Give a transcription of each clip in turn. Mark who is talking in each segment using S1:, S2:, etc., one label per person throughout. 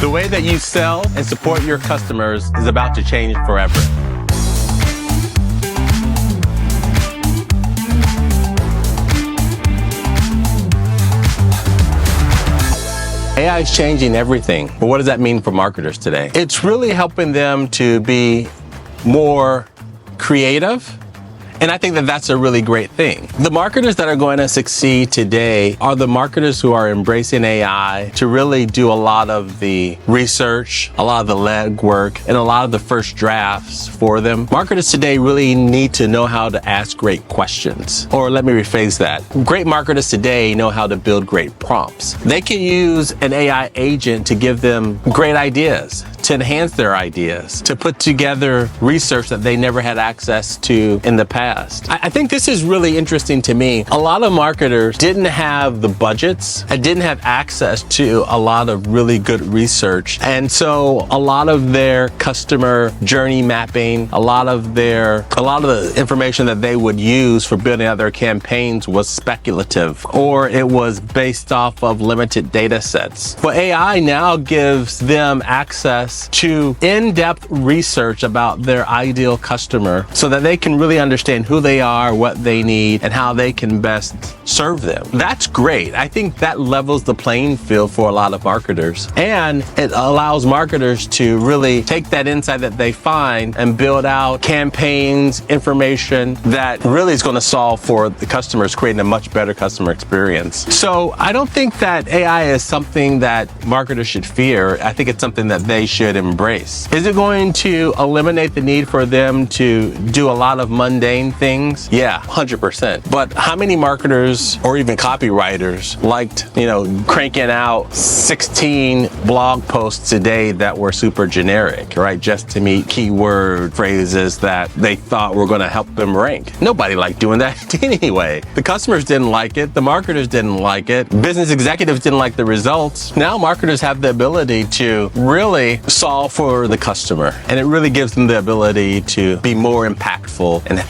S1: The way that you sell and support your customers is about to change forever. AI is changing everything. But what does that mean for marketers today? It's really helping them to be more creative. And I think that that's a really great thing. The marketers that are going to succeed today are the marketers who are embracing AI to really do a lot of the research, a lot of the legwork, and a lot of the first drafts for them. Marketers today really need to know how to ask great questions. Or let me rephrase that. Great marketers today know how to build great prompts. They can use an AI agent to give them great ideas, to enhance their ideas, to put together research that they never had access to in the past. I think this is really interesting to me. A lot of marketers didn't have the budgets and didn't have access to a lot of really good research. And so a lot of their customer journey mapping, a lot of the information that they would use for building out their campaigns was speculative, or it was based off of limited data sets. But AI now gives them access to in-depth research about their ideal customer so that they can really understand who they are, what they need, and how they can best serve them. That's great. I think that levels the playing field for a lot of marketers. And it allows marketers to really take that insight that they find and build out campaigns, information that really is going to solve for the customers, creating a much better customer experience. So I don't think that AI is something that marketers should fear. I think it's something that they should embrace. Is it going to eliminate the need for them to do a lot of mundane things? Yeah, 100%. But how many marketers or even copywriters liked, cranking out 16 blog posts a day that were super generic, right? Just to meet keyword phrases that they thought were going to help them rank. Nobody liked doing that anyway. The customers didn't like it. The marketers didn't like it. Business executives didn't like the results. Now marketers have the ability to really solve for the customer. And it really gives them the ability to be more impactful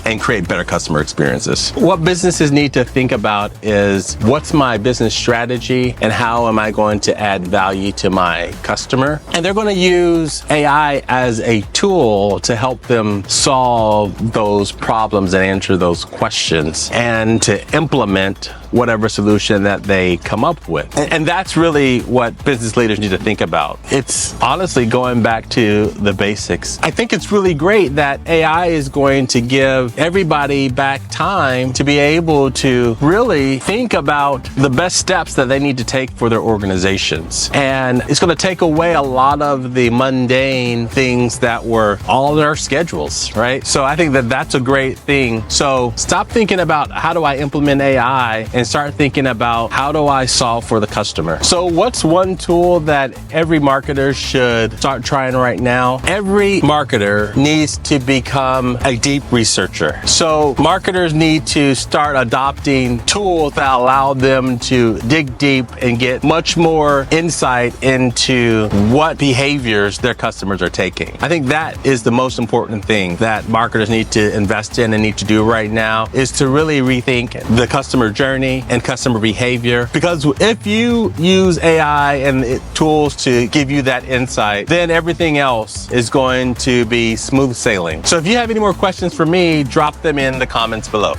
S1: and create better customer experiences. What businesses need to think about is, what's my business strategy and how am I going to add value to my customer? And they're going to use AI as a tool to help them solve those problems and answer those questions and to implement whatever solution that they come up with. And that's really what business leaders need to think about. It's honestly going back to the basics. I think it's really great that AI is going to give everybody back time to be able to really think about the best steps that they need to take for their organizations. And it's going to take away a lot of the mundane things that were all their schedules, right? So I think that that's a great thing. So stop thinking about how do I implement AI and start thinking about how do I solve for the customer. So what's one tool that every marketer should start trying right now? Every marketer needs to become a deep researcher. So marketers need to start adopting tools that allow them to dig deep and get much more insight into what behaviors their customers are taking. I think that is the most important thing that marketers need to invest in and need to do right now, is to really rethink the customer journey and customer behavior. Because if you use AI and tools to give you that insight, then everything else is going to be smooth sailing. So if you have any more questions for me, drop them in the comments below.